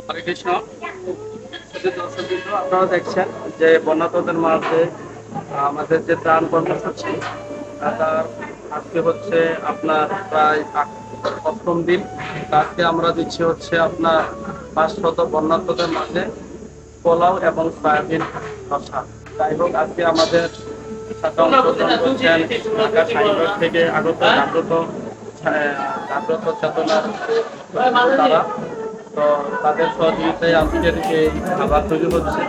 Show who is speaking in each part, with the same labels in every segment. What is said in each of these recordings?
Speaker 1: হরে কৃষ্ণ। দর্শকবৃন্দ, আপনারা দেখছেন যে বন্যাতদের মাঝে আমাদের যে ত্রাণ কর্মসূচি, তার আজকে হচ্ছে আপনার প্রায় অষ্টম দিন। আজকে আমরা দিচ্ছি হচ্ছে আপনার 500 বন্যাতদের মাঝে পোলাও এবং সয়াবিন রসা। যাই হোক, আজকে আমাদের সাথে অংশগ্রহণ করছেন ঢাকা সাইবার থেকে আগত জাগ্রত চেতনার তারা। তো তাদের সহযোগিতায় আজকের এই খাবার তৈরি হচ্ছে।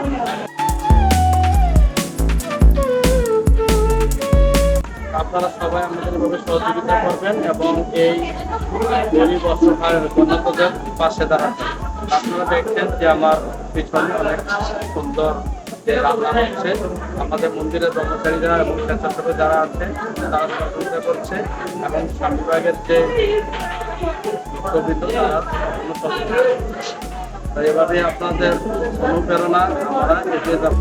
Speaker 1: আপনারা সবাই আমাদের এভাবে সহযোগিতা করবেন এবং এই গরিব অসহায় বন্যাতদের পাশে দাঁড়াবেন। আপনারা দেখছেন যে আমার পিছনে অনেক সুন্দর যে রান্না হচ্ছে। আমাদের মন্দিরের কর্মচারীরা এবং স্বেচ্ছাসেবী যারা আছে তারা সহযোগিতা করছে এবং স্বামীবাগের যে তারা সহযোগিতা করছে। এভাবে আপনাদের অনুপ্রেরণা আমরা এগিয়ে যাব।